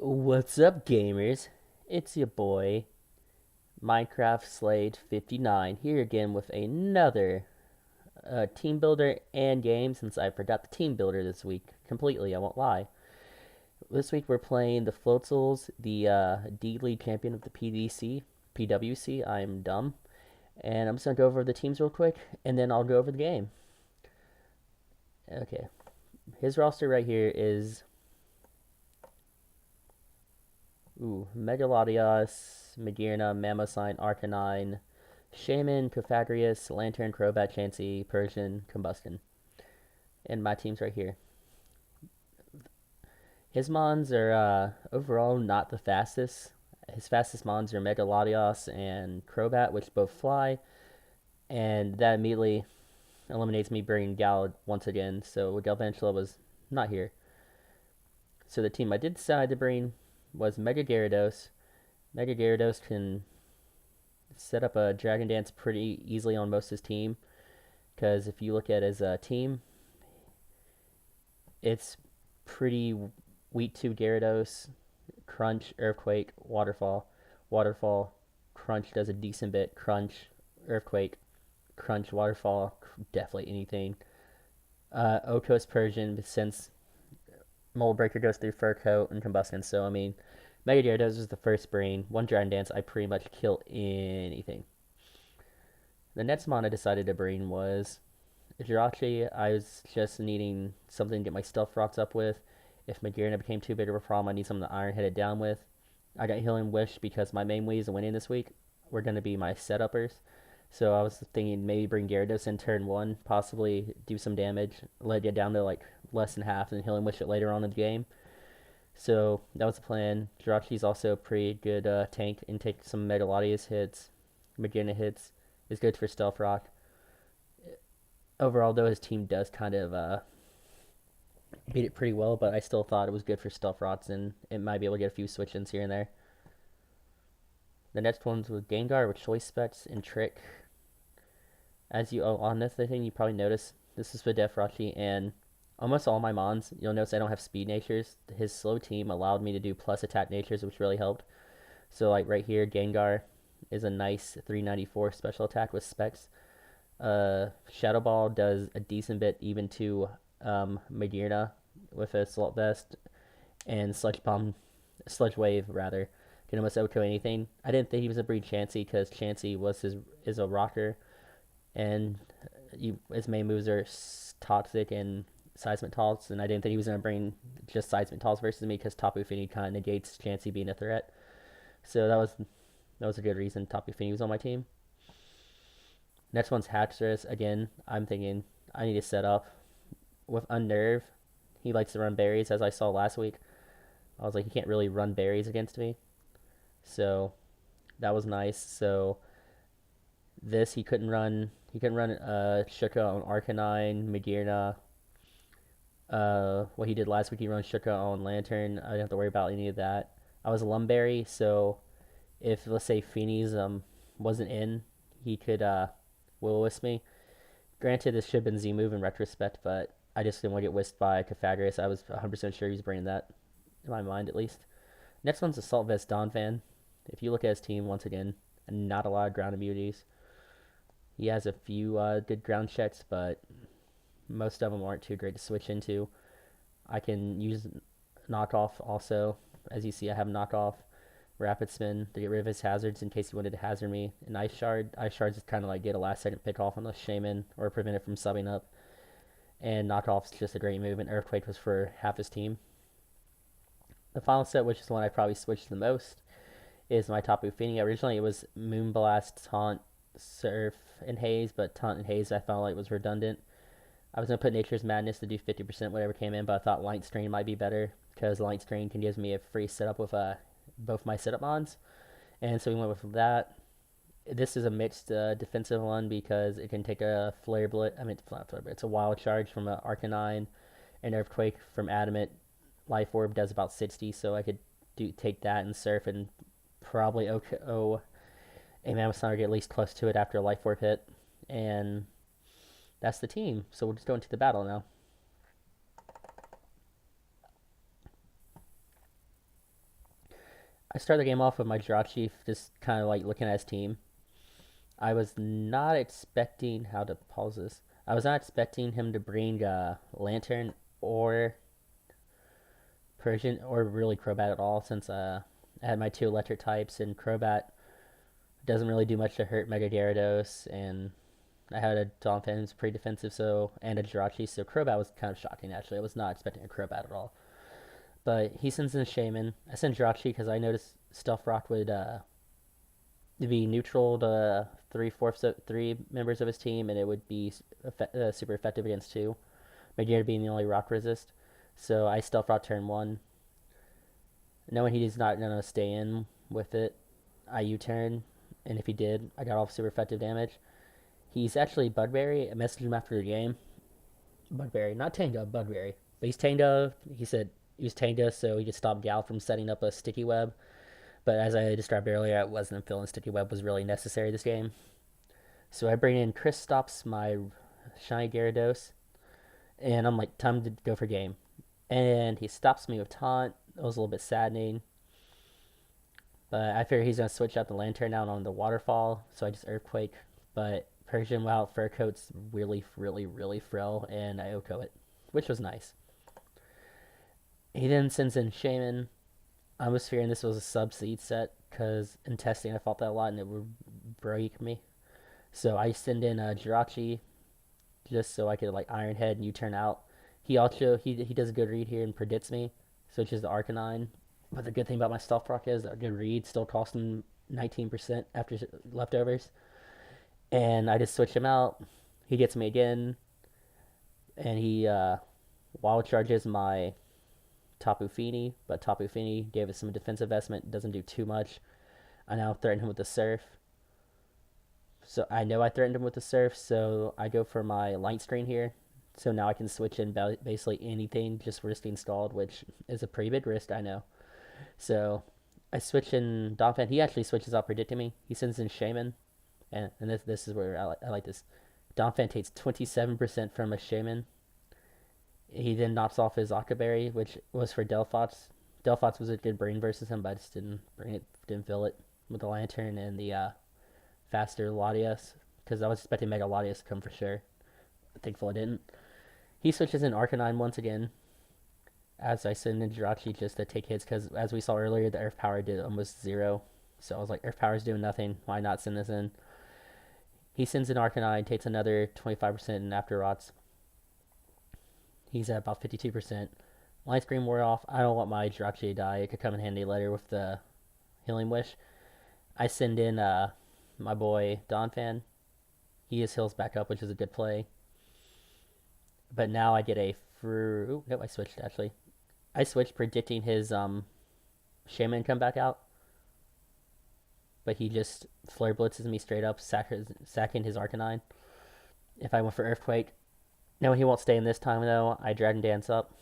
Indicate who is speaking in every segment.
Speaker 1: What's up, gamers? It's your boy, Minecraft Slade 59, here again with another team builder and game, since I forgot the team builder this week completely, I won't lie. This week we're playing the Floatzels, the D-League champion of the PWC. I'm dumb. And I'm just going to go over the teams real quick, and then I'll go over the game. Okay. His roster right here is Megalodios, Magearna, Mammosign, Arcanine, Shaman, Pythagoras, Lantern, Crobat, Chansey, Persian, Combustion. And my team's right here. His mons are overall not the fastest. His fastest mons are Megalodios and Crobat, which both fly. And that immediately eliminates me bringing Gal once again. So Galvantula was not here. So the team I did decide to bring was Mega Gyarados. Mega Gyarados can set up a Dragon Dance pretty easily on most of his team, because if you look at his team, it's pretty weak to Gyarados, Crunch, Earthquake, Waterfall. Waterfall, Crunch does a decent bit. Crunch, Earthquake, Crunch, Waterfall, definitely anything. Okos, Persian, since Mold Breaker goes through Fur Coat and Combustion, so I mean, Mega Gyarados is the first brain. One Dragon Dance, I pretty much kill anything. The next mon I decided to bring was Jirachi. I was just needing something to get my Stealth Rocks up with. If Magearna became too big of a problem, I need something to Iron Head it down with. I got Healing Wish because my main ways of winning this week were going to be my setuppers. So I was thinking maybe bring Gyarados in turn 1, possibly do some damage, let it get down to like less than half, and Healing Wish it later on in the game. So that was the plan. Jirachi's also a pretty good tank and take some Megalodius hits, Magearna hits. Is good for Stealth Rock. Overall, though, his team does kind of beat it pretty well, but I still thought it was good for Stealth Rocks, and it might be able to get a few switch-ins here and there. The next one's with Gengar with Choice Specs and Trick. As you on this thing, you probably notice this is for Defrachi, and almost all my mons, you'll notice I don't have speed natures. His slow team allowed me to do plus attack natures, which really helped. So like right here, Gengar is a nice 394 special attack with specs. Shadow Ball does a decent bit even to Magearna with a Assault Vest, and Sludge Wave rather, can almost outkill anything. I didn't think he was a breed Chansey because Chansey is a rocker, and his main moves are Toxic and Seismic and I didn't think he was going to bring just Seismic versus me because Tapu Fini kind of negates Chansey being a threat. So that was a good reason Tapu Fini was on my team. Next one's Haxorus. Again, I'm thinking I need to set up with Unnerve. He likes to run berries, as I saw last week. I was like, he can't really run berries against me. So that was nice. So this he couldn't run. He couldn't run Shuka on Arcanine, Magearna. What he did last week, he ran Shuka on Lantern. I didn't have to worry about any of that. I was Lumberry, so if let's say Feeney's wasn't in, he could Will-O-Wisp me. Granted, this should have been Z move in retrospect, but I just didn't want to get whisked by Pythagoras. I was 100% sure he was bringing that, in my mind at least. Next one's Assault Vest Donphan. If you look at his team, once again, not a lot of ground immunities. He has a few good ground checks, but most of them aren't too great to switch into. I can use Knockoff also. As you see, I have Knockoff, Rapid Spin to get rid of his hazards in case he wanted to hazard me. And Ice Shard. Ice Shard's just kind of like get a last second pick off on the Shaman or prevent it from subbing up. And Knockoff's just a great move, and Earthquake was for half his team. The final set, which is the one I probably switched the most, is my Tapu Fini. Originally it was Moonblast, Taunt, Surf, and Haze, but Taunt and Haze I felt like was redundant. I was going to put Nature's Madness to do 50% whatever came in, but I thought Light Strain might be better, because Light Strain can give me a free setup with both my setup mons. And so we went with that. This is a mixed defensive one because it can take a Flare Blitz. I mean, it's a Wild Charge from an Arcanine, and Earthquake from Adamant. Life Orb does about 60, so I could take that and Surf and probably a Mammoth get at least close to it after a Life Orb hit. And that's the team. So we'll just go into the battle now. I started the game off with my Jirachi, just kind of like looking at his team. I was not expecting how to pause this. I was not expecting him to bring Lantern or Persian or really Crobat at all, since I had my two electric types, and Crobat doesn't really do much to hurt Mega Gyarados, and I had a Donphan who's pretty defensive, so and a Jirachi, so Crobat was kind of shocking actually. I was not expecting a Crobat at all. But he sends in Shaman. I sent Jirachi because I noticed Stealth Rock would be neutral to three members of his team, and it would be super effective against two. Megaera being the only rock resist. So I Stealth Rock turn one. Knowing he's not going to stay in with it, I U-turn, and if he did, I got off super effective damage. He's actually Budberry. I messaged him after the game. Budberry, not Tango, Budberry. But he's Tango. He said he was Tango, so he just stopped Gal from setting up a sticky web. But as I described earlier, I wasn't feeling sticky web was really necessary this game. So I bring in Chris stops my shiny Gyarados, and I'm like, time to go for game. And he stops me with taunt. It was a little bit saddening. But I figure he's going to switch out the Lantern out on the waterfall, so I just Earthquake. But Persian Wild Fur Coat's really, really, really frail, and I OHKO it, which was nice. He then sends in Shaman. I was fearing this was a sub-seed set, because in testing I felt that a lot, and it would break me. So I send in Jirachi, just so I could like Iron Head and U-turn out. He also he does a good read here and predicts me, switches to Arcanine. But the good thing about my Stealth Rock is a good read still costs him 19% after leftovers. And I just switch him out. He gets me again, and he wild charges my Tapu Fini, but Tapu Fini gave us some defensive investment, doesn't do too much. I now threaten him with the Surf. So I know I threatened him with the Surf, so I go for my Light Screen here. So now I can switch in basically anything, just risking Scald, which is a pretty big risk, I know. So I switch in Donphan. He actually switches out Predicting Me. He sends in Shaman, and this is where I like this. Donphan takes 27% from a Shaman. He then knocks off his Octoberry, which was for Delphox. Delphox was a good brain versus him, but I just didn't fill it with the Lantern and the faster Latias, because I was expecting Mega Latias to come for sure. Thankful I didn't. He switches in Arcanine once again, as I send in Jirachi just to take hits, because as we saw earlier, the Earth Power did almost zero. So I was like, Earth Power's doing nothing. Why not send this in? He sends in Arcanine, takes another 25% in After Rots. He's at about 52%. Light Screen wore off. I don't want my Jirachi to die. It could come in handy later with the Healing Wish. I send in my boy Donphan. He just heals back up, which is a good play. But now I get a Ooh, no, I switched actually. I switched predicting his Shaman come back out. But he just Flare Blitzes me straight up, sacking his Arcanine. If I went for Earthquake. No, he won't stay in this time though. I Dragon Dance up.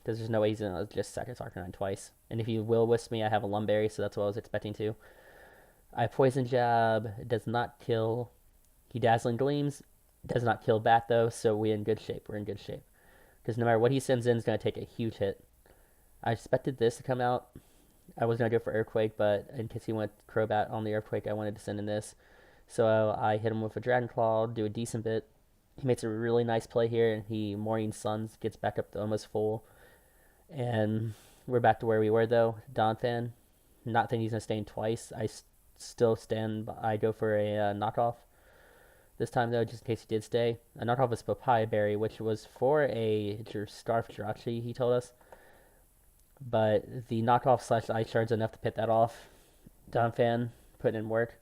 Speaker 1: Because there's no way he's going to just sack his Arcanine twice. And if he will wisp me, I have a Lumberry, so that's what I was expecting to. I Poison Jab. It does not kill. He Dazzling Gleams. Does not kill Bat though, so we're in good shape. We're in good shape. Because no matter what he sends in, is going to take a huge hit. I expected this to come out. I was going to go for Earthquake, but in case he went Crobat on the Earthquake, I wanted to send in this. So I hit him with a Dragon Claw, do a decent bit. He makes a really nice play here, and he Morning Suns, gets back up to almost full. And we're back to where we were, though. Donphan, not thinking he's going to stay in twice. I still stand. I go for a knockoff. This time, though, just in case he did stay. A knockoff was Papaya Berry, which was for a Scarf Jirachi, he told us. But the knockoff slash Ice Shard's enough to pit that off. Donphan putting in work.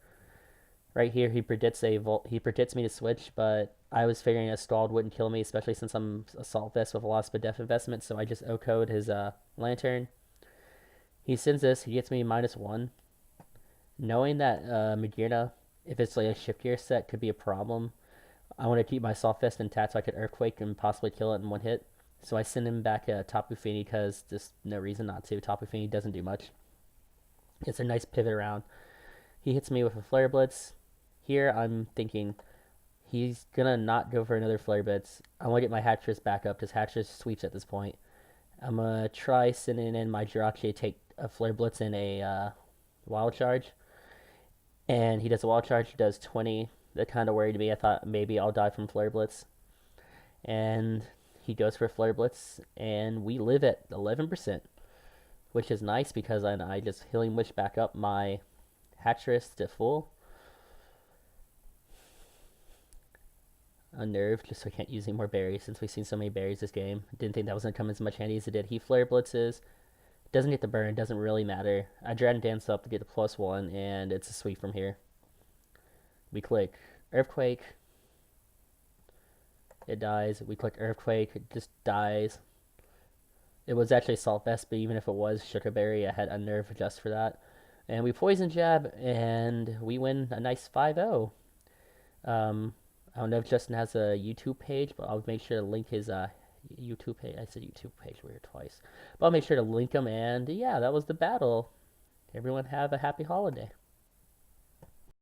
Speaker 1: Right here, he predicts me to switch, but I was figuring a Scald wouldn't kill me, especially since I'm Assault Vest with a lot of Spadef investment, so I just OHKO'd his Lantern. He sends this, he gets me -1. Knowing that Magearna, if it's like a Shift Gear set, could be a problem, I want to keep my Soft Vest intact so I could Earthquake and possibly kill it in one hit. So I send him back Tapu Fini because there's no reason not to. Tapu Fini doesn't do much. It's a nice pivot around. He hits me with a Flare Blitz. Here I'm thinking he's gonna not go for another Flare Blitz. I want to get my Hattress back up because Hattress sweeps at this point. I'm gonna try sending in my Jirachi to take a Flare Blitz and a wild charge, and he does a wild charge. He does 20. That kind of worried me. I thought maybe I'll die from Flare Blitz, and he goes for Flare Blitz, and we live at 11%, which is nice because I just Healing Wish back up my Hatcherist to full. Unnerved, just so I can't use any more berries since we've seen so many berries this game. Didn't think that was going to come as much handy as it did. He Flare Blitzes. Doesn't get the burn, doesn't really matter. I Dragon Dance up to get the +1, and it's a sweep from here. We click Earthquake. It dies. We click Earthquake. It just dies. It was actually Salt Vest, but even if it was Sugarberry, I had Unnerve just for that. And we Poison Jab, and we win a nice 5-0. I don't know if Justin has a YouTube page, but I'll make sure to link his YouTube page. I said YouTube page weird twice. But I'll make sure to link him, and yeah, that was the battle. Everyone have a happy holiday.